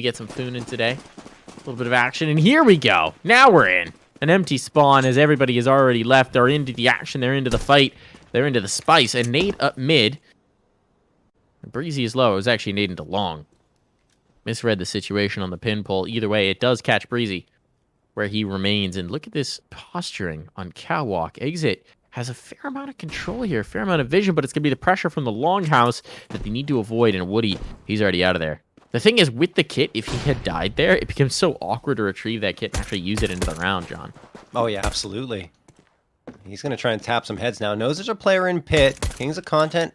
get some foon in today. A little bit of action, and here we go. Now we're in. An empty spawn as everybody has already left. They're into the action. They're into the fight. They're into the spice. And nade up mid. Breezy is low. It was actually nade into long. Misread the situation on the pin pull. Either way, it does catch Breezy where he remains. And look at this posturing on Catwalk. Exit has a fair amount of control here, a fair amount of vision, but it's going to be the pressure from the longhouse that they need to avoid. And Woody, he's already out of there. The thing is, with the kit, if he had died there, it becomes so awkward to retrieve that kit and actually use it into the round, John. Oh, yeah, absolutely. He's going to try and tap some heads now. Knows there's a player in pit. Kings of Content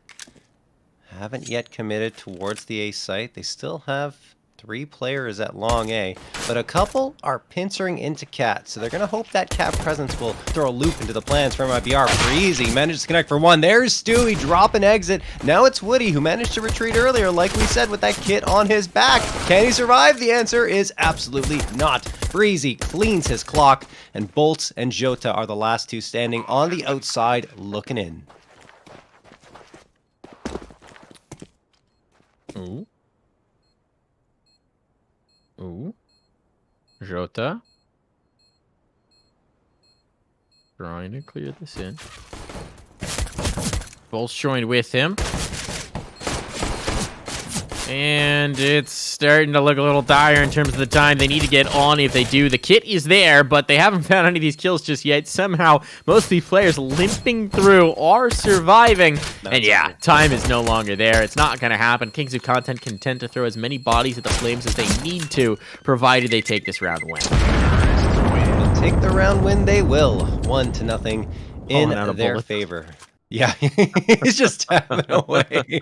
haven't yet committed towards the A site. They still have 3 players at long A, but a couple are pincering into Cat, so they're going to hope that Cat presence will throw a loop into the plans for Mibr. Breezy manages to connect for 1. There's Stewie, drop an exit. Now it's Woody, who managed to retreat earlier, like we said, with that kit on his back. Can he survive? The answer is absolutely not. Breezy cleans his clock, and Bolts and Jota are the last 2 standing on the outside looking in. Ooh. Ooh. Jota. Trying to clear this in. Bolts joined with him. And it's starting to look a little dire in terms of the time they need to get on. If they do, the kit is there, but they haven't found any of these kills just yet. Somehow, most of these players limping through are surviving. And yeah, time is no longer there. It's not going to happen. Kings of Content content to throw as many bodies at the flames as they need to, provided they take this round win. Take the round win, they will. 1-0 in their favor. Yeah, he's just tapping away.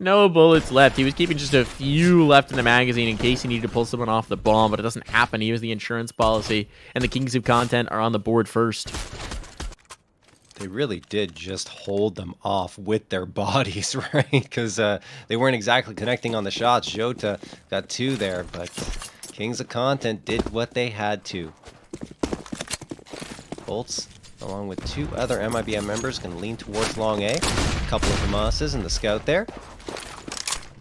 No bullets left. He was keeping just a few left in the magazine in case he needed to pull someone off the bomb, but it doesn't happen. He was the insurance policy, and the Kings of Content are on the board first. They really did just hold them off with their bodies, right? Because they weren't exactly connecting on the shots. Jota got 2 there, but Kings of Content did what they had to. Bolts, along with 2 other MIBM members, can lean towards long A. A couple of Hamas's and the scout there.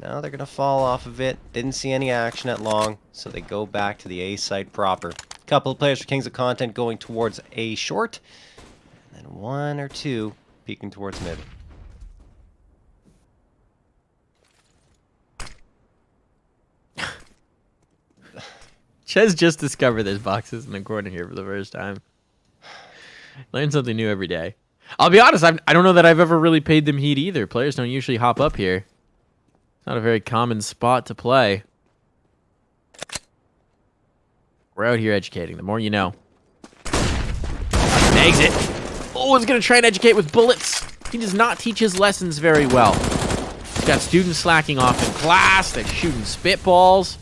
Now they're going to fall off of it. Didn't see any action at long, so they go back to the A site proper. A couple of players for Kings of Content going towards A short, and then 1 or 2 peeking towards mid. Ches just discovered there's boxes in the corner here for the first time. Learn something new every day. I'll be honest, I don't know that I've ever really paid them heed either. Players don't usually hop up here. It's not a very common spot to play. We're out here educating. The more you know. Exit. Oh, he's going to try and educate with bullets. He does not teach his lessons very well. He's got students slacking off in class. They're shooting spitballs.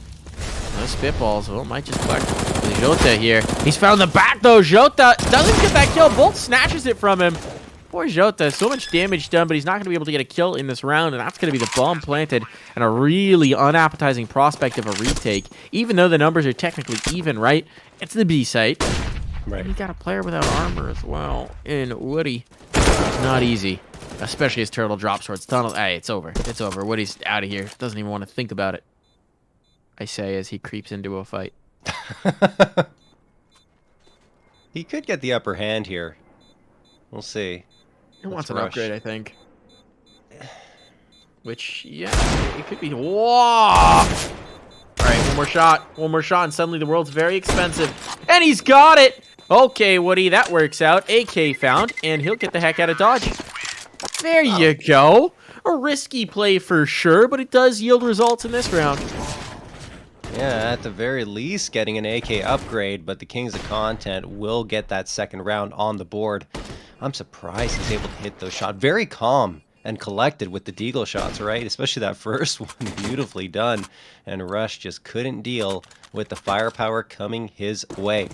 No spitballs. Oh, might just collect Jota here. He's found the back, though. Jota doesn't get that kill. Bolt snatches it from him. Poor Jota. So much damage done, but he's not going to be able to get a kill in this round, and that's going to be the bomb planted and a really unappetizing prospect of a retake. Even though the numbers are technically even, right? It's the B site. Right. And you got a player without armor as well in Woody. It's not easy, especially as Turtle drops towards tunnel. Hey, it's over. It's over. Woody's out of here. Doesn't even want to think about it. I say as he creeps into a fight. He could get the upper hand here. We'll see. He wants an upgrade, I think. Which, yeah, it could be. Whoa! All right, one more shot. One more shot, and suddenly the world's very expensive. And he's got it! Okay, Woody, that works out. AK found, and he'll get the heck out of Dodge. There you go. A risky play for sure, but it does yield results in this round. Yeah, at the very least, getting an AK upgrade, but the Kings of Content will get that second round on the board. I'm surprised he's able to hit those shots. Very calm and collected with the deagle shots, right? Especially that first one, beautifully done. And Rush just couldn't deal with the firepower coming his way.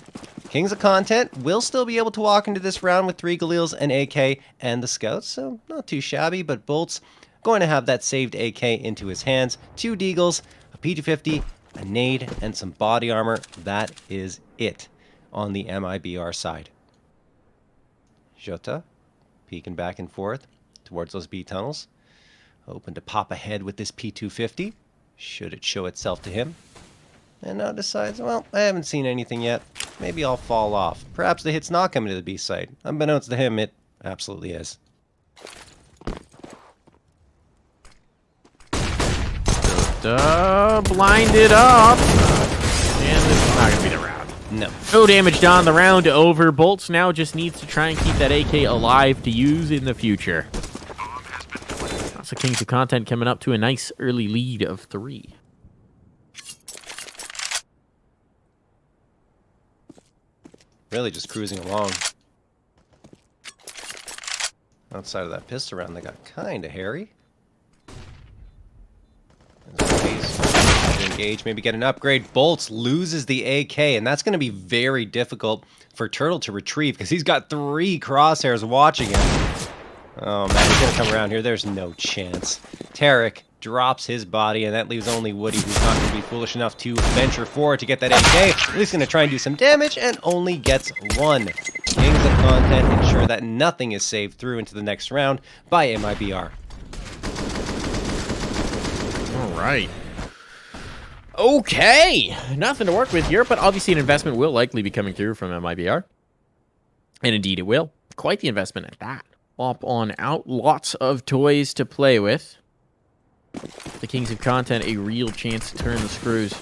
Kings of Content will still be able to walk into this round with 3 Galils, an AK, and the Scouts, so not too shabby, but Bolt's going to have that saved AK into his hands. 2 Deagles, a P250, a nade, and some body armor. That is it on the Mibr side. Jota peeking back and forth towards those B tunnels. Hoping to pop ahead with this P250. Should it show itself to him. And now decides, well, I haven't seen anything yet. Maybe I'll fall off. Perhaps the hit's not coming to the B site. Unbeknownst to him, it absolutely is. Blinded up. And this is not going to be the round. No. No damage done. The round over. Bolts now just needs to try and keep that AK alive to use in the future. That's the Kings of Content coming up to a nice early lead of 3. Really just cruising along. Outside of that pistol round, they got kind of hairy. Engage, maybe get an upgrade. Bolts loses the AK, and that's going to be very difficult for Turtle to retrieve because he's got 3 crosshairs watching him. Oh man, he's going to come around here. There's no chance. Tarek drops his body, and that leaves only Woody, who's not going to be foolish enough to venture forward to get that AK. At least going to try and do some damage, and only gets 1. Kings of Content ensure that nothing is saved through into the next round by Mibr. All right. Okay. Nothing to work with here, but obviously an investment will likely be coming through from Mibr. And indeed it will. Quite the investment at that. Pop on out. Lots of toys to play with. The Kings of Content, a real chance to turn the screws.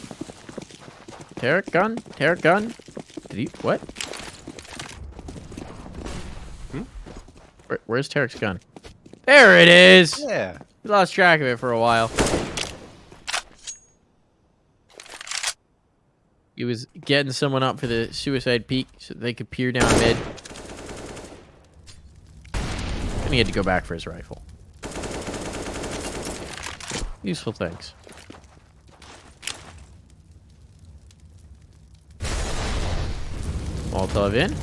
Tarek gun? Tarek gun? Did he... What? Where's Tarek's gun? There it is! Yeah. We lost track of it for a while. He was getting someone up for the suicide peak so they could peer down mid. And he had to go back for his rifle. Useful things. Molotov in.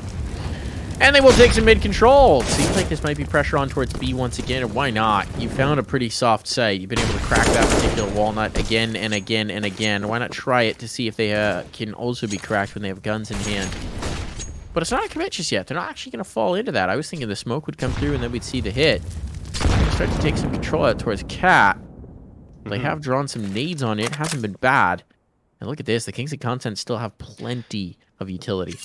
And they will take some mid-control. Seems like this might be pressure on towards B once again, and why not? You found a pretty soft site. You've been able to crack that particular walnut again and again and again. Why not try it to see if they can also be cracked when they have guns in hand? But it's not a commit just yet. They're not actually going to fall into that. I was thinking the smoke would come through and then we'd see the hit. Start to take some control out towards Cat. They have drawn some nades on it. Hasn't been bad. And look at this. The Kings of Content still have plenty of utility.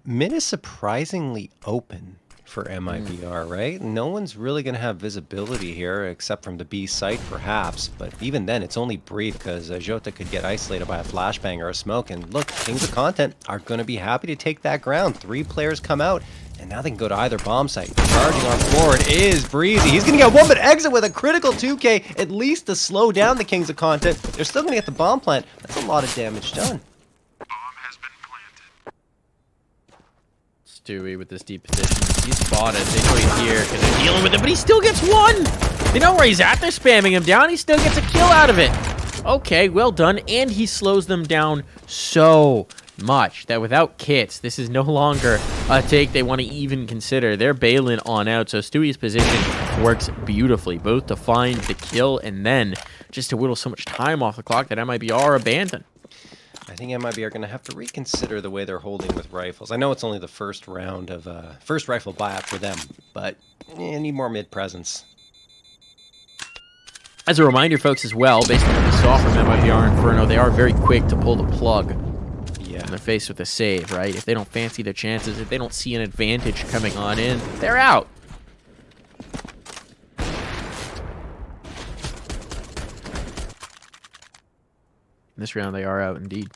Mid is surprisingly open for Mibr, right? No one's really going to have visibility here except from the B site, perhaps. But even then, it's only brief because Jota could get isolated by a flashbang or a smoke. And look, Kings of Content are going to be happy to take that ground. 3 players come out, and now they can go to either bomb site. Charging on forward is Breezy. He's going to get one, but exit with a critical 2K, at least to slow down the Kings of Content. They're still going to get the bomb plant. That's a lot of damage done. Stewie with this deep position. He's spotted. They know he's here because they're dealing with him, but he still gets 1! They know where he's at. They're spamming him down. He still gets a kill out of it. Okay, well done. And he slows them down so much that without kits, this is no longer a take they want to even consider. They're bailing on out, so Stewie's position works beautifully, both to find the kill and then just to whittle so much time off the clock that Mibr abandon. I think Mibr are going to have to reconsider the way they're holding with rifles. I know it's only the first round of first rifle buyout for them, but need more mid presence. As a reminder, folks, as well, based on what we saw from Mibr Inferno, they are very quick to pull the plug. Yeah. When they're faced with a save, right? If they don't fancy their chances, if they don't see an advantage coming on in, they're out. This round they are out indeed.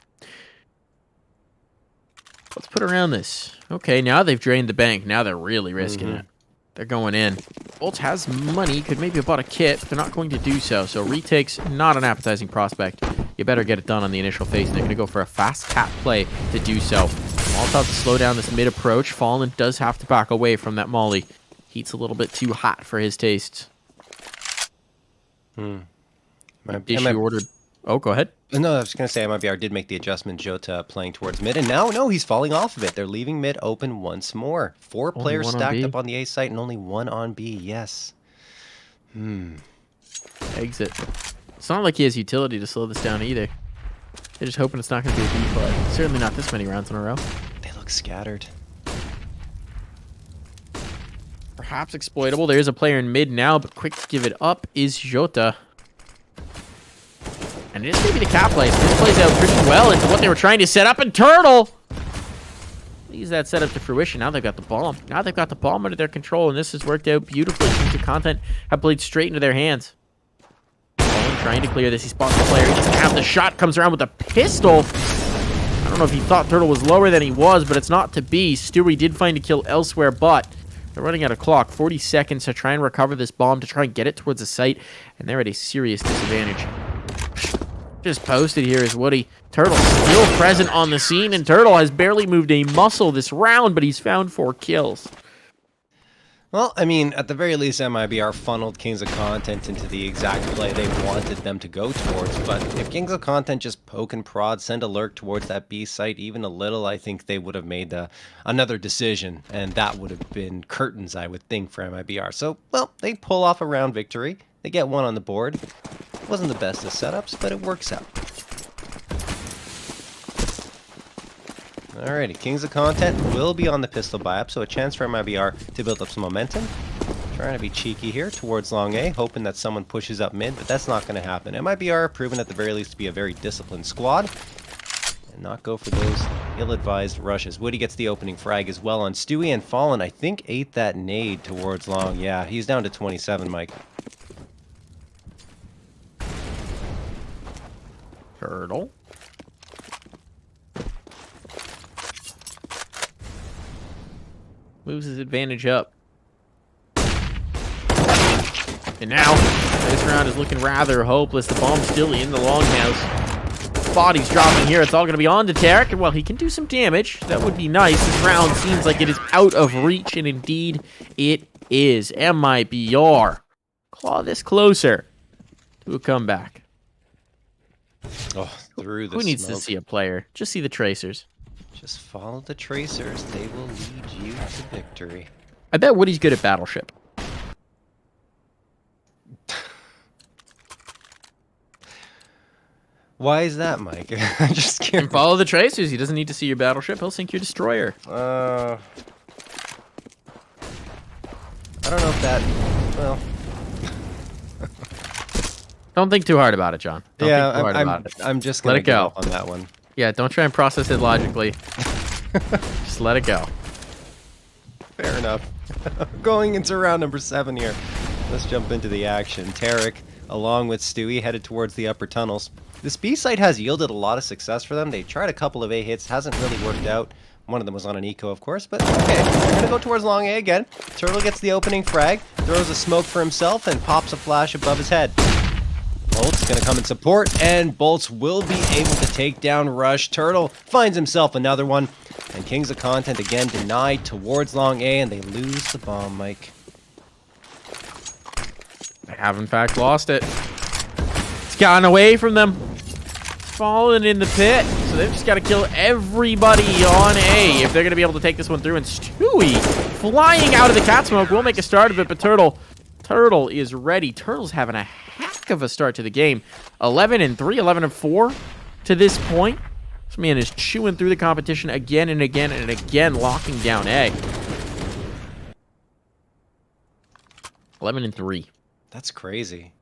Let's put around this. Okay, now they've drained the bank. Now they're really risking it. They're going in. Bolts has money. Could maybe have bought a kit, but they're not going to do so. So retake's not an appetizing prospect. You better get it done on the initial phase. And they're going to go for a fast tap play to do so. Molotov to slow down this mid approach. Fallen does have to back away from that molly. Heat's a little bit too hot for his tastes. Issue ordered. Oh, go ahead. No, I was going to say Mibr did make the adjustment, Jota playing towards mid, and now, no, he's falling off of it. They're leaving mid open once more. 4 players stacked up on the A site and only 1 on B, yes. Exit. It's not like he has utility to slow this down either. They're just hoping it's not going to be a B play. Certainly not this many rounds in a row. They look scattered. Perhaps exploitable. There's a player in mid now, but quick to give it up is Jota. And this may be the cap play. So this plays out pretty well into what they were trying to set up. And Turtle use that setup to fruition. Now they've got the bomb. Now they've got the bomb under their control, and this has worked out beautifully. Kings of Content have played straight into their hands. Fallen trying to clear this. He spots the player. He doesn't have the shot. Comes around with a pistol. I don't know if he thought Turtle was lower than he was, but it's not to be. Stewie did find a kill elsewhere, but they're running out of clock. 40 seconds to try and recover this bomb, to try and get it towards the site, and they're at a serious disadvantage. Just posted here is Woody. Turtle still present on the scene, and Turtle has barely moved a muscle this round, but he's found 4 kills. Well, I mean, at the very least, MIBR funneled Kings of Content into the exact play they wanted them to go towards. But if Kings of Content just poke and prod, send a lurk towards that B site even a little, I think they would have made another decision. And that would have been curtains, I would think, for MIBR. So, well, they pull off a round victory. They get 1 on the board. Wasn't the best of setups, but it works out. Alrighty, Kings of Content will be on the pistol buy-up, so a chance for MIBR to build up some momentum. Trying to be cheeky here towards long A, hoping that someone pushes up mid, but that's not going to happen. MIBR proven at the very least to be a very disciplined squad, and not go for those ill-advised rushes. Woody gets the opening frag as well on Stewie, and Fallen, I think, ate that nade towards long. Yeah, he's down to 27, Mike. Turtle. Moves his advantage up. And now, this round is looking rather hopeless. The bomb's still in the longhouse. Body's dropping here. It's all going to be on to Tarek. And while he can do some damage, that would be nice. This round seems like it is out of reach, and indeed it is. MIBR claw this closer to a comeback. Oh, through the Who needs to smoke. see a player? Just see the tracers. Just follow the tracers. They will lead you to victory. I bet Woody's good at Battleship. Why is that, Mike? Just And kidding. follow the tracers. He doesn't need to see your battleship. He'll sink your destroyer. I don't know if that... Well... Don't think too hard about it, John. Don't yeah, think too hard about it. I'm just Let gonna it go. give up on that one. Yeah, don't try and process it logically. Just let it go. Fair enough. Going into round number 7 here. Let's jump into the action. Tarek, along with Stewie, headed towards the upper tunnels. This B site has yielded a lot of success for them. They tried a couple of A hits, hasn't really worked out. One of them was on an eco, of course, but okay. They're gonna go towards long A again. Turtle gets the opening frag, throws a smoke for himself, and pops a flash above his head. Bolt's gonna come in support, and Bolts will be able to take down Rush. Turtle finds himself another one, and Kings of Content again denied towards long A, and they lose the bomb, Mike. They have, in fact, lost it. It's gotten away from them. It's fallen in the pit. So they've just got to kill everybody on A if they're going to be able to take this one through. And Stewie, flying out of the cat smoke, will make a start of it, but Turtle is ready. Turtle's having a heck of a start to the game. 11-3, 11-4 to this point. This man is chewing through the competition again and again and again, locking down A. 11-3. That's crazy.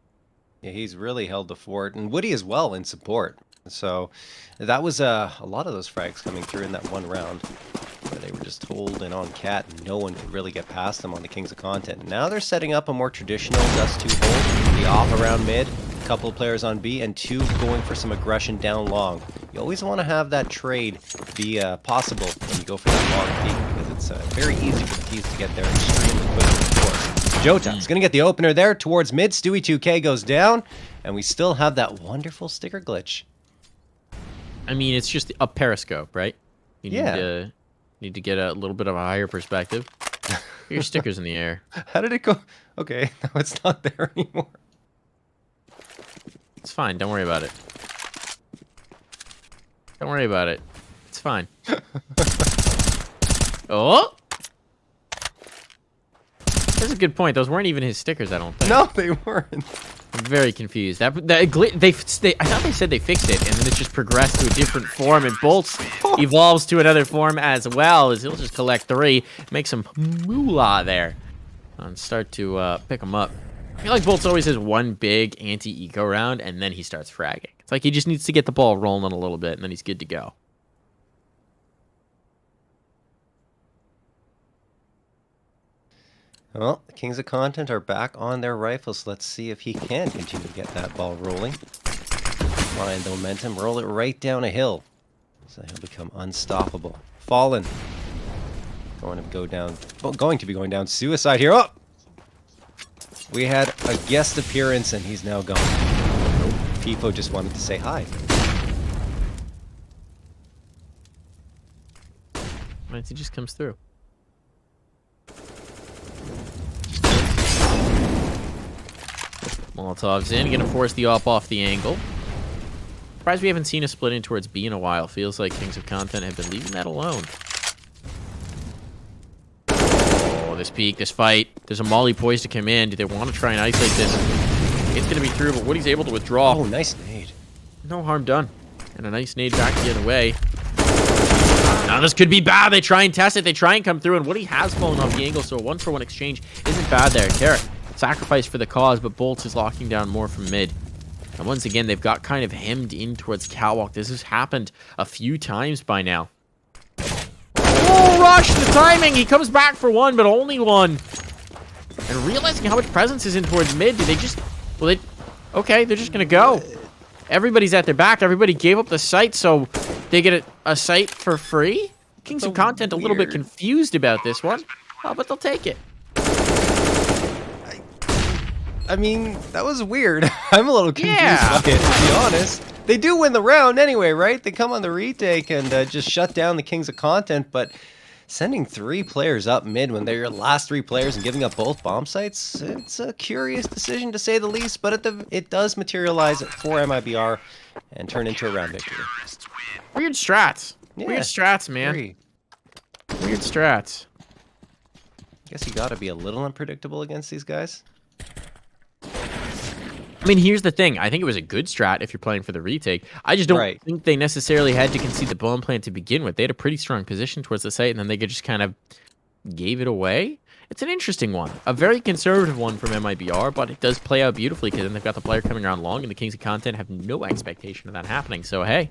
Yeah, he's really held the fort, and Woody as well in support. So that was a lot of those frags coming through in that one round, where they were just holding on cat, and no one could really get past them on the Kings of Content. Now they're setting up a more traditional DUST2 hold, the off around mid, a couple of players on B, and 2 going for some aggression down long. You always want to have that trade be possible when you go for that long peak, because it's very easy for the teams to get there extremely quickly, of course. Jota's going to get the opener there towards mid. Stewie 2K goes down, and we still have that wonderful sticker glitch. I mean, it's just a periscope, right? You Yeah. need to get a little bit of a higher perspective. Get your stickers in the air. How did it go? Okay, now it's not there anymore. It's fine. Don't worry about it. Don't worry about it. It's fine. Oh! That's a good point. Those weren't even his stickers, I don't think. No, they weren't. I'm very confused. I thought they said they fixed it, and then it just progressed to a different form, and Bolts evolves to another form as well, as he'll just collect 3, make some moolah there, and start to pick them up. I feel like Boltz always has one big anti-eco round, and then he starts fragging. It's like he just needs to get the ball rolling a little bit, and then he's good to go. Well, the Kings of Content are back on their rifles. Let's see if he can continue to get that ball rolling. Find the momentum, roll it right down a hill. So he'll become unstoppable. Fallen. Going to be going down suicide here. Oh! We had a guest appearance and he's now gone. Pipo just wanted to say hi. Right, he just comes through. Molotov's in, gonna force the op off the angle. Surprised we haven't seen a split in towards B in a while. Feels like Kings of Content have been leaving that alone. Oh, this peak, this fight. There's a molly poised to come in. Do they want to try and isolate this? It's gonna be through, but Woody's able to withdraw. Oh, nice nade. No harm done. And a nice nade back the other way. Now this could be bad. They try and test it. They try and come through, and Woody has fallen off the angle, so a 1-for-1 exchange isn't bad there. Carrot, sacrifice for the cause, but Boltz is locking down more from mid. And once again, they've got kind of hemmed in towards Catwalk. This has happened a few times by now. Oh, rush! The timing! He comes back for one, but only one. And realizing how much presence is in towards mid, do they just... Well, okay, they're just going to go. Everybody's at their back. Everybody gave up the site, so they get a site for free? Kings of Content a little bit confused about this one. Oh, but they'll take it. I mean, that was weird. I'm a little confused by it, to be honest. They do win the round anyway, right? They come on the retake and just shut down the Kings of Content, but sending 3 players up mid when they're your last 3 players and giving up both bomb sites, it's a curious decision to say the least, but it does materialize for Mibr and turn into a round victory. Weird strats. Yeah, weird strats, man. Weird strats. Guess you gotta be a little unpredictable against these guys. I mean, here's the thing. I think it was a good strat if you're playing for the retake. I just don't think they necessarily had to concede the bomb plant to begin with. They had a pretty strong position towards the site, and then they just kind of gave it away. It's an interesting one. A very conservative one from Mibr, but it does play out beautifully because then they've got the player coming around long, and the Kings of Content have no expectation of that happening. So, hey,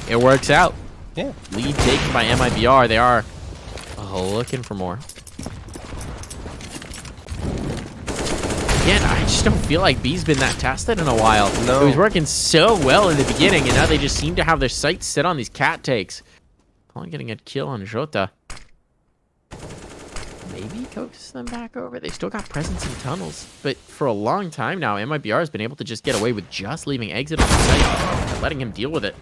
it works out. Yeah. Lead taken by Mibr. They are looking for more. Again, I just don't feel like B's been that tested in a while. No. It was working so well in the beginning, and now they just seem to have their sights set on these cat takes. Only getting a kill on Jota. Maybe coaxes them back over. They still got presence in tunnels, but for a long time now, Mibr has been able to just get away with just leaving exit on the site and letting him deal with it.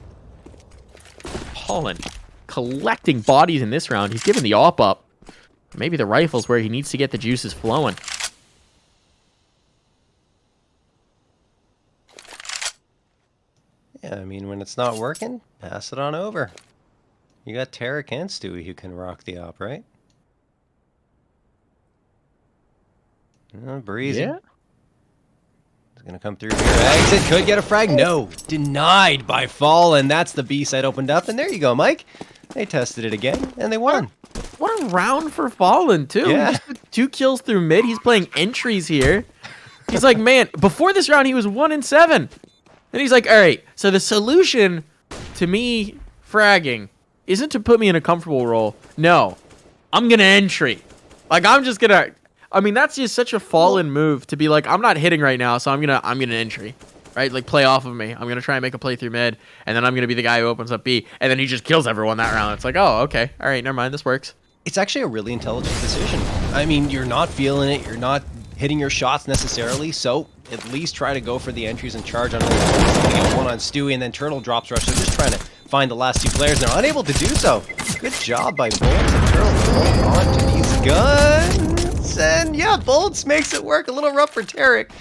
Holland collecting bodies in this round. He's given the op up. Maybe the rifle's where he needs to get the juices flowing. Yeah, I mean, when it's not working, pass it on over. You got Tarek and Stewie who can rock the op, right? Breezy. Yeah. He's going to come through here. Exit could get a frag. No. Denied by Fallen. That's the B side opened up. And there you go, Mike. They tested it again, and they won. What a round for Fallen, too. Yeah. He just took 2 kills through mid. He's playing entries here. He's like, man, before this round, he was 1-7. And he's like, all right, so the solution to me fragging isn't to put me in a comfortable role. No, I'm going to entry. Like, I'm just going to... I mean, that's just such a Fallen move to be like, I'm not hitting right now, so I'm gonna entry. Right? Like, play off of me. I'm going to try and make a play through mid, and then I'm going to be the guy who opens up B, and then he just kills everyone that round. It's like, oh, okay. All right, never mind. This works. It's actually a really intelligent decision. I mean, you're not feeling it. You're not hitting your shots necessarily, so at least try to go for the entries and charge on one on Stewie, and then Turtle drops rush. They're just trying to find the last 2 players. They're unable to do so. Good job by Boltz and Turtle holding on to these guns. And yeah, Boltz makes it work. A little rough for Tarek.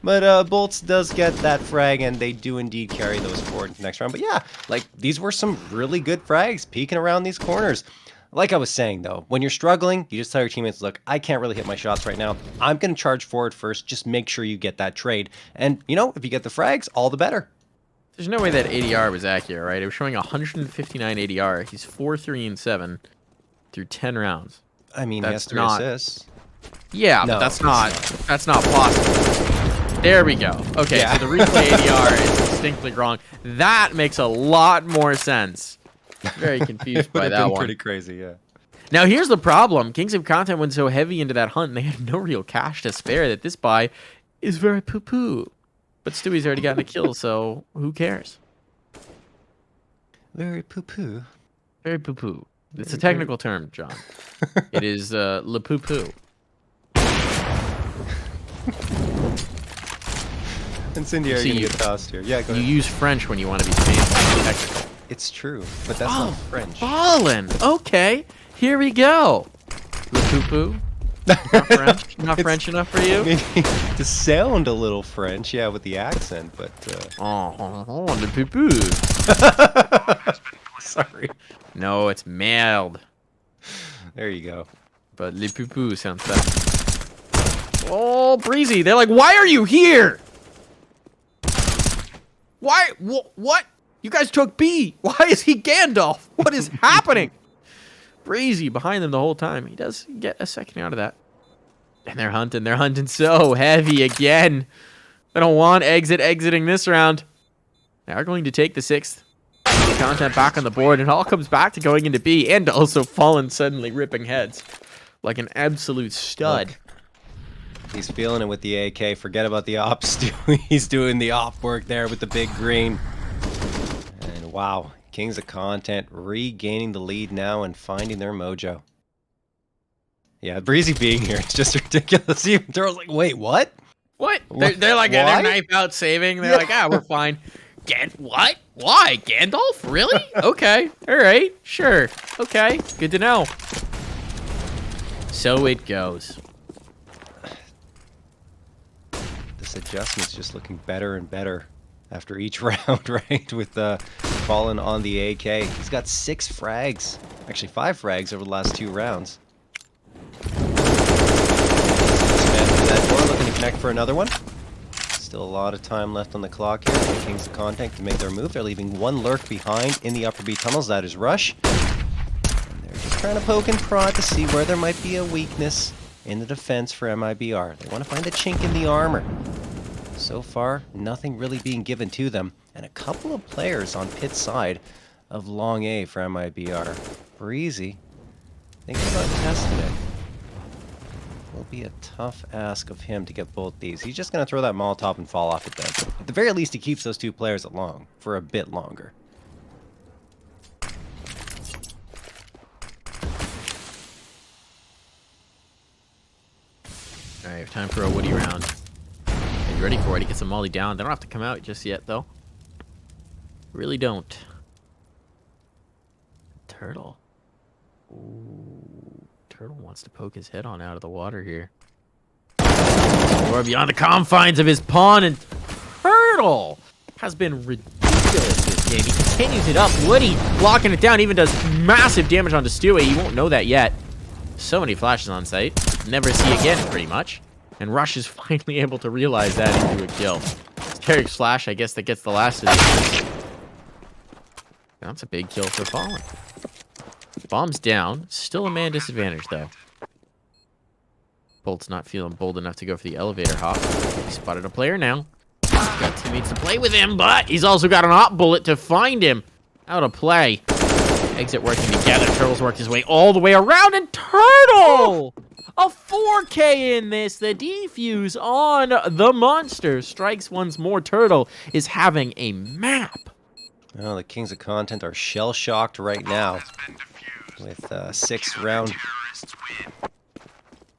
But Boltz does get that frag, and they do indeed carry those forward into the next round. But yeah, like, these were some really good frags peeking around these corners. Like I was saying, though, when you're struggling, you just tell your teammates, look, I can't really hit my shots right now. I'm going to charge forward first. Just make sure you get that trade. And, you know, if you get the frags, all the better. There's no way that ADR was accurate, right? It was showing 159 ADR. He's 4-3-7 through 10 rounds. I mean, that's he has 3 not, assists. Yeah, No, but that's not possible. There we go. Okay, Yeah. so the replay ADR is distinctly wrong. That makes a lot more sense. Very confused It would by have that been one. pretty crazy, yeah. Now here's the problem. Kings of Content went so heavy into that hunt, and they had no real cash to spare that this buy is very poo-poo. But Stewie's already gotten a kill, so who cares? Very poo-poo. Very poo-poo. It's a technical term, John. It is le poo-poo. Incendiary See, gonna you- get tossed here. Yeah, go You ahead. use French when you want to be fancy. Technical. It's true, but that's Oh, not French. Ballin'. Okay, here we go. Le poo-poo. Not French? Not It's- French enough for you? Maybe to sound a little French, yeah, with the accent, but Oh, le poo-poo. sorry. No, it's mailed. There you go. But le poo-poo sounds better. Oh, Breezy. They're like, why are you here? Why? What? You guys took B. Why is he Gandalf? What is happening? Breezy behind them the whole time. He does get a second out of that. And they're hunting. They're hunting so heavy again. They don't want exiting this round. They are going to take the 6th. Content back on the board. And it all comes back to going into B. And also Fallen suddenly ripping heads. Like an absolute stud. Look, he's feeling it with the AK. Forget about the ops. He's doing the op work there with the big green. And wow, Kings of Content regaining the lead now and finding their mojo. Yeah, Breezy being here, it's just ridiculous. Even Turtle's like, wait, what? What? They're like, Why? they're knife out saving. They're like, we're fine. What? Why? Gandalf? Really? Okay. All right. Sure. Okay. Good to know. So it goes. This adjustment's just looking better and better after each round, right? With Fallen on the AK. He's got 6 frags. Actually, 5 frags over the last 2 rounds. That door looking to connect for another one. Still a lot of time left on the clock here for the Kings of Content to make their move. They're leaving one lurk behind in the upper B tunnels. That is Rush. And they're just trying to poke and prod to see where there might be a weakness in the defense for MIBR. They want to find a chink in the armor. So far, nothing really being given to them. And a couple of players on pit side of long A for MIBR. Breezy, thinking about testing it. Will be a tough ask of him to get both these. He's just going to throw that Molotov and fall off it then. At the very least, he keeps those 2 players along for a bit longer. All right. Time for a Woody round. Are you ready for it? He gets a molly down. They don't have to come out just yet, though. Really don't. Turtle. Ooh. Turtle wants to poke his head on out of the water here. Or beyond the confines of his pawn, and Turtle has been ridiculous this game. He continues it up. Woody locking it down, even does massive damage onto Stewie. You won't know that yet. So many flashes on site. Never see again, pretty much. And Rush is finally able to realize that into a kill. It's Tarek's flash, I guess, that gets the last of these. That's a big kill for Fallen. Bomb's down. Still a man disadvantage, though. Bolt's not feeling bold enough to go for the elevator hop. He spotted a player now. He's got teammates to play with him, but he's also got an op bullet to find him. Out of play. Exit working together. Turtle's worked his way all the way around, and Turtle! A 4K in this. The defuse on the monster strikes once more. Turtle is having a map. Well, the Kings of Content are shell-shocked right now with 6th round.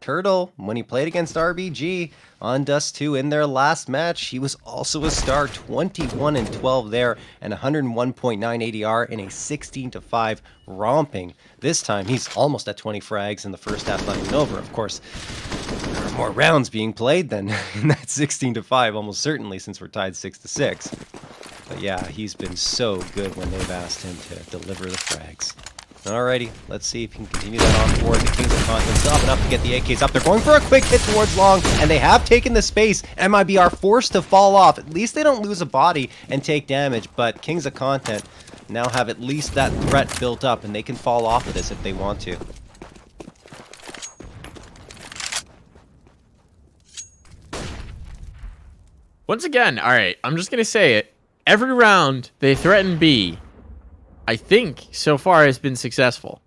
Turtle, when he played against RBG on DUST2 in their last match, he was also a star, 21 and 12 there, and 101.9 ADR in a 16-5 romping. This time, he's almost at 20 frags in the first half, not even over. Of course, there are more rounds being played than in that 16-5, almost certainly, since we're tied 6-6. But yeah, he's been so good when they've asked him to deliver the frags. Alrighty, let's see if he can continue that on board. The Kings of Content still have enough to get the AKs up. They're going for a quick hit towards long, and they have taken the space. MIB are forced to fall off. At least they don't lose a body and take damage, but Kings of Content now have at least that threat built up, and they can fall off of this if they want to. Once again, all right, I'm just going to say it. Every round they threaten B, I think, so far has been successful.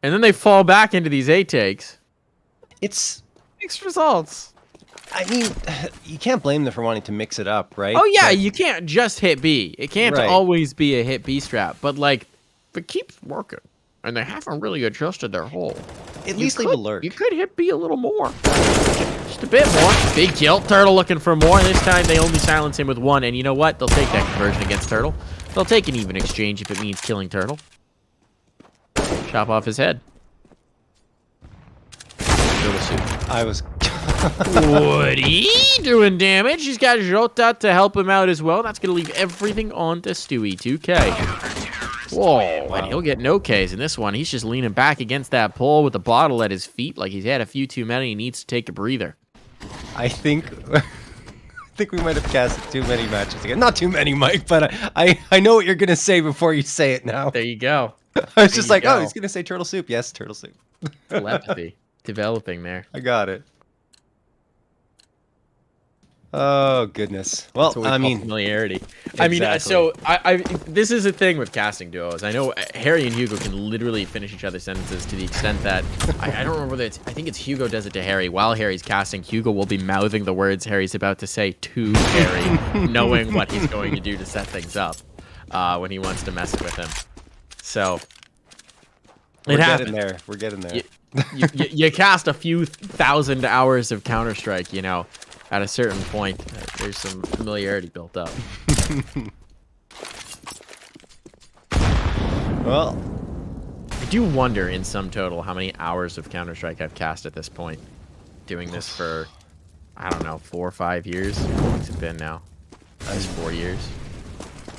And then they fall back into these A takes. It's Mixed results. I mean, you can't blame them for wanting to mix it up, right? Oh, yeah, But- you can't just hit B. It can't Right. always be a hit B strap. But, like, if it keeps working, and they haven't really adjusted their hole, at least leave a lurk. you could hit B a little more. Just a bit more. Big kill. Turtle looking for more. This time they only silence him with one. And you know what? They'll take that conversion against Turtle. They'll take an even exchange if it means killing Turtle. Chop off his head. Turtle suit. I was. Woody doing damage. He's got Jota to help him out as well. That's going to leave everything on to Stewie. 2K. Whoa, and he'll get no Ks in this one. He's just leaning back against that pole with a bottle at his feet like he's had a few too many. He needs to take a breather. I think we might have casted too many matches again. Not too many, Mike, but I know what you're gonna say before you say it now. There you go. I was just you like, go. oh, he's gonna say turtle soup. Yes, turtle soup. Telepathy developing there. I got it. Oh goodness. Well, That's what we I call mean, familiarity. I mean, Exactly. so I this is a thing with casting duos. I know Harry and Hugo can literally finish each other's sentences to the extent that I don't remember whether it's, I think it's Hugo does it to Harry while Harry's casting. Hugo will be mouthing the words Harry's about to say to Harry, knowing what he's going to do to set things up when he wants to mess with him. So we're it getting happens. there. We're getting there. You cast a few thousand hours of Counter-Strike, you know. At a certain point, there's some familiarity built up. Well, I do wonder in sum total how many hours of Counter-Strike I've cast at this point. Doing this for, I don't know, 4 or 5 years? How long's it been now? That's 4 years.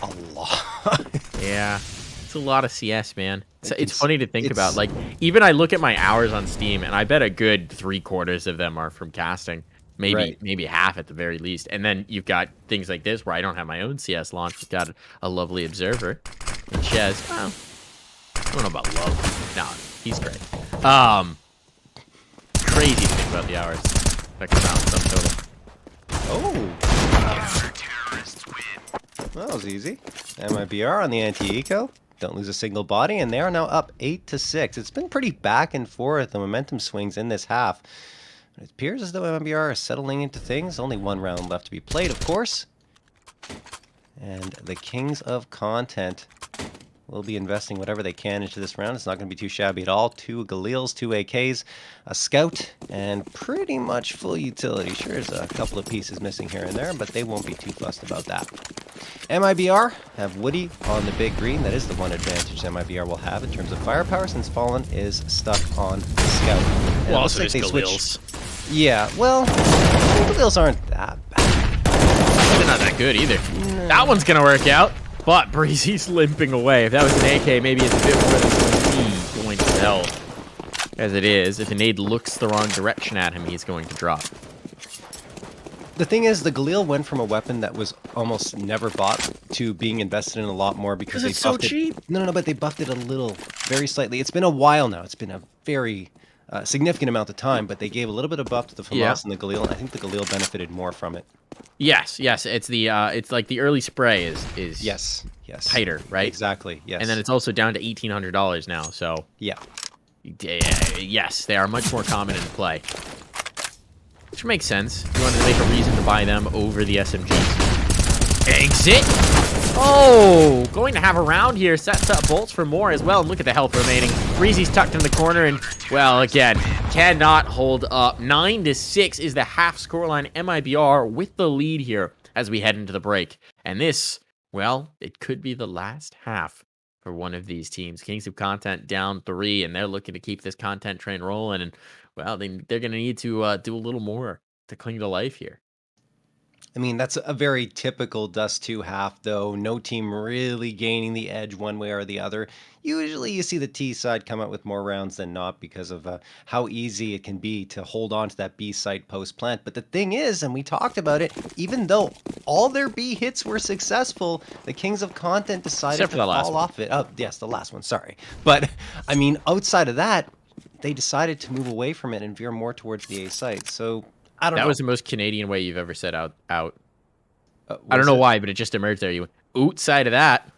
a lot. Yeah. It's a lot of CS, man. It's It's- funny to think about. it's- Like, even I look at my hours on Steam, and I bet a good 3/4 of them are from casting. Right. Maybe half at the very least. And then you've got things like this where I don't have my own CS launch. We've got a lovely observer. And Chez, well, I don't know about love. No, he's great. Crazy to think about the hours that come out sum total. Oh. That was easy. Mibr on the anti-eco. Don't lose a single body, and they are now up 8-6. It's been pretty back and forth. The momentum swings in this half. It appears as though Mibr is settling into things. Only one round left to be played, of course. And the Kings of Content will be investing whatever they can into this round. It's not going to be too shabby at all. 2 Galils, 2 AKs, a Scout, and pretty much full utility. Sure, there's a couple of pieces missing here and there, but they won't be too fussed about that. Mibr have Woody on the big green. That is the one advantage Mibr will have in terms of firepower, since Fallen is stuck on the Scout. And it Well, looks also like just they Galils. Yeah, well, the Galils aren't that bad. They're not that good either. That one's gonna work out. But Breezy's limping away. If that was an AK, maybe it's a bit more than 20 points of health. As it is, if a nade looks the wrong direction at him, he's going to drop. The thing is, the Galil went from a weapon that was almost never bought to being invested in a lot more because they it's so buffed it. cheap. No, but they buffed it a little, very slightly. It's been a while now. It's been a very significant amount of time, but they gave a little bit of buff to the FAMAS Yeah. and the Galil, and I think the Galil benefited more from it. Yes. It's the it's like the early spray is Yes. tighter, right? Exactly, yes. And then it's also down to $1,800 now. So Yeah. yes, they are much more common in play, which makes sense. You wanted to make a reason to buy them over the SMGs. Exit. Oh, going to have a round here. Sets up bolts for more as well. And look at the health remaining. Breezy's tucked in the corner and, well, again, cannot hold up. 9-6 is the half scoreline. Mibr with the lead here as we head into the break. And this, well, it could be the last half for one of these teams. Kings of Content down 3, and they're looking to keep this content train rolling. And, well, they're going to need to do a little more to cling to life here. I mean, that's a very typical DUST2 half, though. No team really gaining the edge one way or the other. Usually you see the T side come out with more rounds than not because of how easy it can be to hold on to that B site post-plant. But the thing is, and we talked about it, even though all their B hits were successful, the Kings of Content decided Except for to the last fall one. off it. Oh, yes, the last one, sorry. But, I mean, outside of that, they decided to move away from it and veer more towards the A site. So I don't That know. was the most Canadian way you've ever said out. I don't Was know it? why, but it just emerged there. You went, outside of that.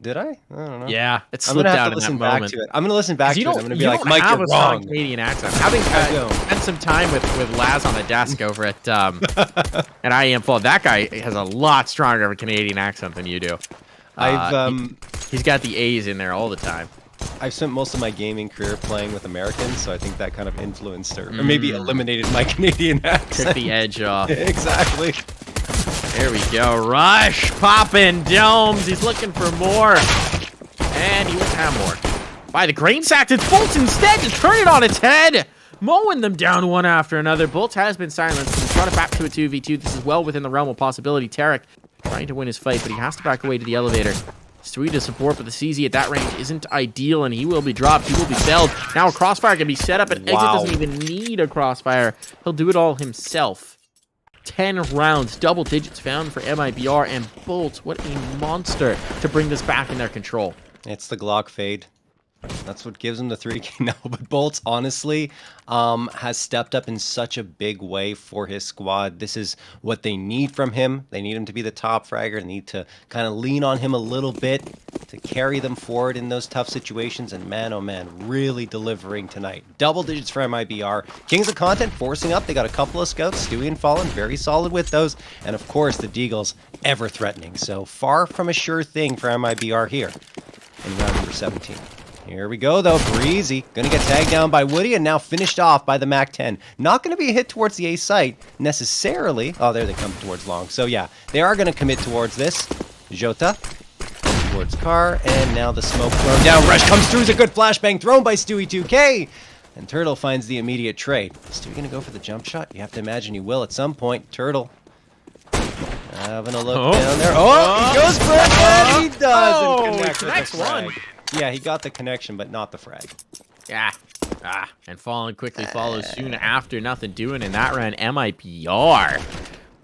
Did I? I don't know. Yeah, it I'm gonna slipped have to out in that listen back moment. to it. I'm gonna listen back to it. I'm gonna be you like, don't Mike, have you're a strong wrong. Canadian accent. Having I don't. spent some time with Laz on the desk over at I Am Full, that guy has a lot stronger of a Canadian accent than you do. He's got the A's in there all the time. I've spent most of my gaming career playing with Americans, so I think that kind of influenced or maybe eliminated my Canadian Took accent. the edge off. Exactly. There we go. Rush popping domes. He's looking for more. And he won't have more. By the grain sack, it's Bolts instead to turn it on its head. Mowing them down one after another. Bolts has been silenced. He's brought it back to a 2v2. This is well within the realm of possibility. Tarek trying to win his fight, but he has to back away to the elevator. Stewie to support, but the CZ at that range isn't ideal, and he will be dropped. He will be felled. Now a crossfire can be set up, and Exit doesn't even need a crossfire. He'll do it all himself. 10 rounds, double digits found for Mibr, and Bolts, what a monster to bring this back in their control. It's the Glock fade. That's what gives him the 3K now. But Bolts, honestly, has stepped up in such a big way for his squad. This is what they need from him. They need him to be the top fragger. They need to kind of lean on him a little bit to carry them forward in those tough situations. And man, oh man, really delivering tonight. Double digits for Mibr. Kings of Content forcing up. They got a couple of scouts. Stewie and Fallen, very solid with those. And of course, the Deagles, ever threatening. So far from a sure thing for Mibr here in round number 17. Here we go, though. Breezy. Going to get tagged down by Woody and now finished off by the MAC-10. Not going to be a hit towards the A site necessarily. Oh, there they come towards long. So, yeah, they are going to commit towards this. Jota towards car. And now the smoke thrown down. Rush comes through. Is a good flashbang thrown by Stewie 2K. And Turtle finds the immediate trade. Is Stewie going to go for the jump shot? You have to imagine he will at some point. Turtle having a look down there. Oh, he goes for it. And he does. And connects with the frag. Yeah, he got the connection, but not the frag. Yeah. And Fallen quickly follows soon after. Nothing doing in that round. Mibr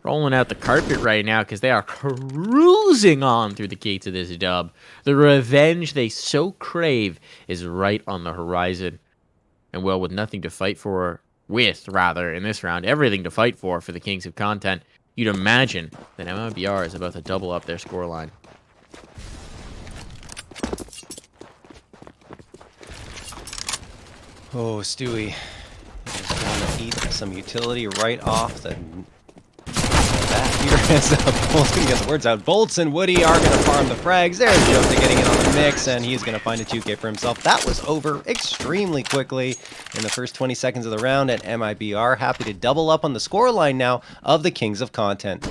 rolling out the carpet right now because they are cruising on through the gates of this dub. The revenge they so crave is right on the horizon. And well, with nothing to fight for, in this round, everything to fight for the Kings of Content, you'd imagine that Mibr is about to double up their scoreline. Oh, Stewie is going to eat some utility right off the bat here as Bolt's going to get the words out. Bolts and Woody are going to farm the frags. There's Jota getting in on the mix, and he's going to find a 2K for himself. That was over extremely quickly in the first 20 seconds of the round, and Mibr happy to double up on the scoreline now of the Kings of Content.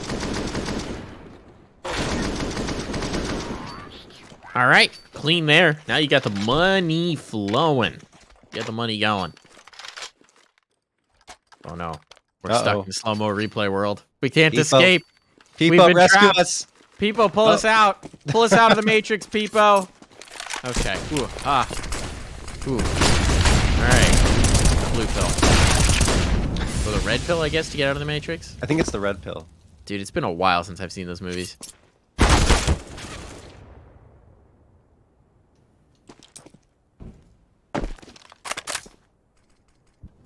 All right, clean there. Now you got the money flowing. Get the money going. Oh no. We're stuck in slow-mo replay world. We can't escape. Peepo, rescue us. Peepo, pull us out. Pull us out of the Matrix, Peepo. Okay. Ooh. Ooh. Alright. Blue pill. Or the red pill, I guess, to get out of the Matrix? I think it's the red pill. Dude, it's been a while since I've seen those movies.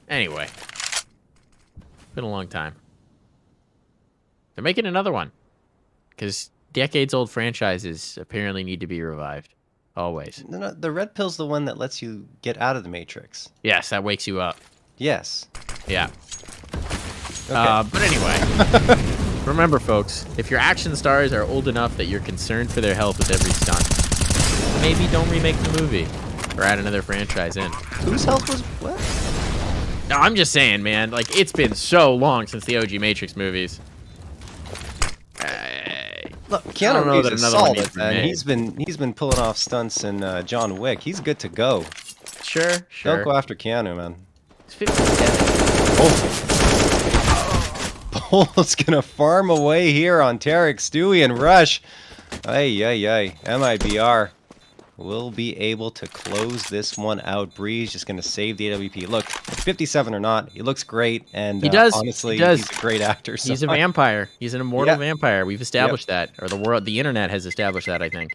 Anyway, been a long time. They're making another one because decades-old franchises apparently need to be revived. Always. No, the red pill's the one that lets you get out of the Matrix. Yes, that wakes you up. Yes. Yeah. Okay. But anyway, remember, folks, if your action stars are old enough that you're concerned for their health with every stunt, maybe don't remake the movie or add another franchise in. Whose health was what? No, I'm just saying, man. Like, it's been so long since the OG Matrix movies. Look, I don't Keanu know Reeves that is another one solid, needs to be man. made. He's been pulling off stunts in John Wick. He's good to go. Sure. Don't go after Keanu, man. It's 57. Bolt's gonna farm away here on Tarek, Stewie, and Rush. Ay. Mibr will be able to close this one out. Breeze just going to save the AWP. Look, 57 or not, he looks great, and he does. honestly, he does. he's a great actor. So He's a vampire. He's an immortal vampire. We've established that, or the internet has established that, I think.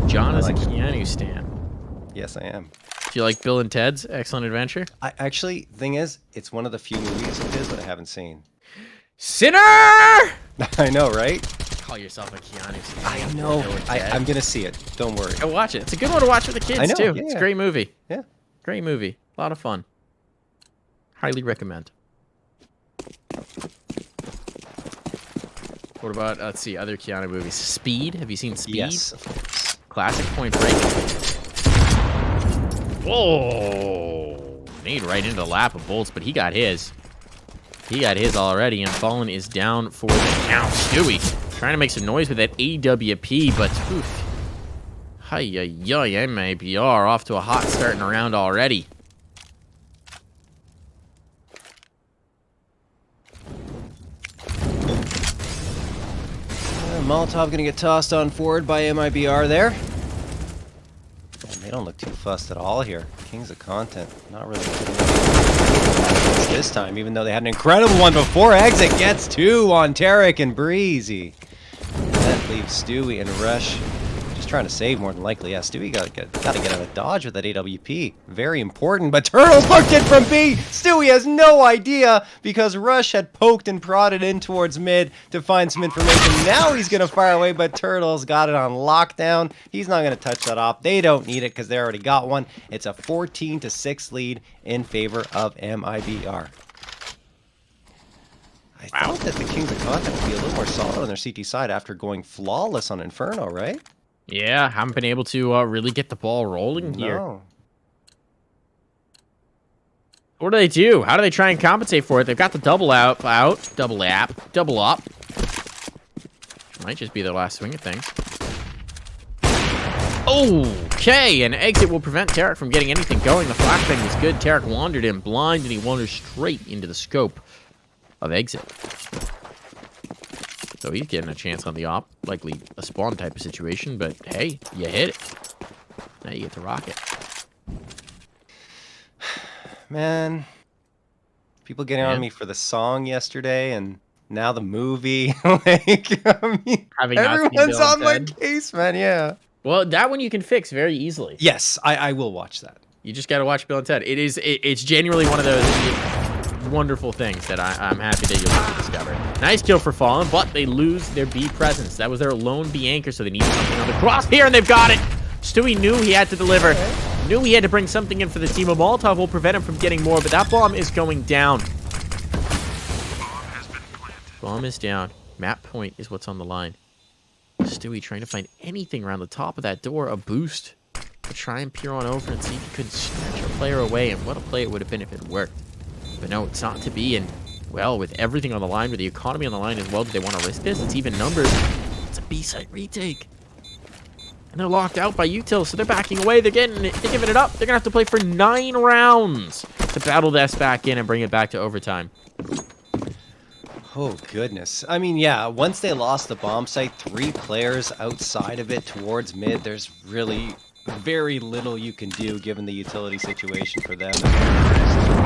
John is a Keanu stan. Yes, I am. Do you like Bill and Ted's Excellent Adventure? I actually, thing is, it's one of the few movies of his that I haven't seen. Sinner! I know, right? Call yourself a Keanu. I know. I'm gonna see it. Don't worry. Go watch it. It's a good one to watch with the kids, I know, too. yeah, It's a yeah. great movie. Yeah. Great movie. A lot of fun. Highly recommend. What about, let's see, other Keanu movies? Speed? Have you seen Speed? Yes, of course. Classic Point Break. Whoa! Nade right into the lap of Bolts, but he got his. He got his already, and Fallen is down for the count. Stewie trying to make some noise with that AWP, but oof. Hi-yi-yi, Mibr off to a hot start in the round already. Molotov going to get tossed on forward by Mibr there. And they don't look too fussed at all here. Kings of Content, not really this time, even though they had an incredible one before. Exit gets 2 on Tarek and Breezy. That leaves Stewie and Rush just trying to save more than likely. Yeah, Stewie got to get out of dodge with that AWP. Very important, but Turtles hooked it from B. Stewie has no idea because Rush had poked and prodded in towards mid to find some information. Now he's going to fire away, but Turtles got it on lockdown. He's not going to touch that off. They don't need it because they already got one. It's a 14-6 lead in favor of Mibr. I thought that the Kings of Content would be a little more solid on their CT side after going flawless on Inferno, right? Yeah, haven't been able to really get the ball rolling here. No. What do? How do they try and compensate for it? They've got the double up. Double up. Might just be their last swing of things. Okay, an exit will prevent Tarek from getting anything going. The flashbang was good. Tarek wandered in blind, and he wandered straight into the scope of exit. So he's getting a chance on the op. Likely a spawn type of situation, but hey, you hit it. Now you get to rock it. Man, people getting on me for the song yesterday, and now the movie. Like, I mean, everyone's on my case, man. Yeah. Well, that one you can fix very easily. Yes, I will watch that. You just got to watch Bill and Ted. It's genuinely one of those wonderful things that I'm happy that you'll get to discover. Nice kill for Fallen, but they lose their B presence. That was their lone B anchor, so they need something on the cross here, and they've got it. Stewie knew he had to deliver. Knew he had to bring something in for the team. A Molotov will prevent him from getting more, but that bomb is going down. Bomb is down. Map point is what's on the line. Stewie trying to find anything around the top of that door. A boost. To try and peer on over and see if he could snatch a player away, and what a play it would have been if it worked. But no, it's not to be, and, well, with everything on the line, with the economy on the line as well, do they want to risk this? It's even numbers. It's a B-site retake. And they're locked out by Util, so they're backing away. They're giving it up. They're going to have to play for 9 rounds to battle this back in and bring it back to overtime. Oh, goodness. I mean, yeah, once they lost the bomb site, 3 players outside of it towards mid, there's really very little you can do given the utility situation for them.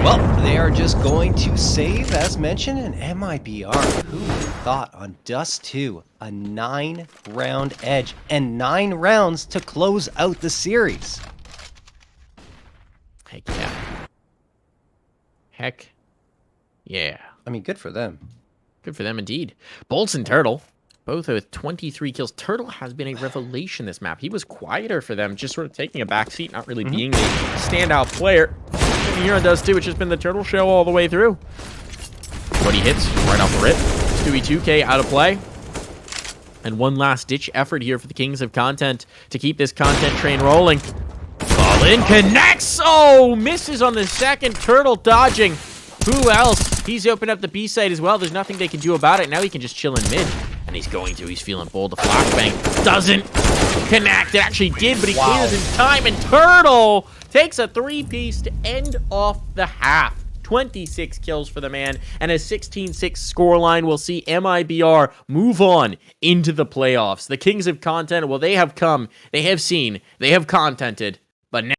Well, they are just going to save, as mentioned, an Mibr. Who would have thought on DUST2, a 9-round edge, and 9 rounds to close out the series? Heck yeah. Heck yeah. I mean, good for them. Good for them indeed. Bolts and Turtle, both with 23 kills. Turtle has been a revelation this map. He was quieter for them, just sort of taking a back seat, not really being the standout player. And here on DUST2, it's just been the Turtle show all the way through. What he hits right off the rip. Stewie 2K out of play. And one last ditch effort here for the Kings of Content to keep this content train rolling. Fall in, connects! Oh, misses on the second. Turtle dodging. Who else? He's opened up the B side as well. There's nothing they can do about it. Now he can just chill in mid. And he's going to. He's feeling bold. The flashbang doesn't connect. It actually did, but he clears in time. And Turtle takes a 3-piece to end off the half. 26 kills for the man, and a 16-6 scoreline will see Mibr move on into the playoffs. The Kings of Content, well, they have come, they have seen, they have contented, but now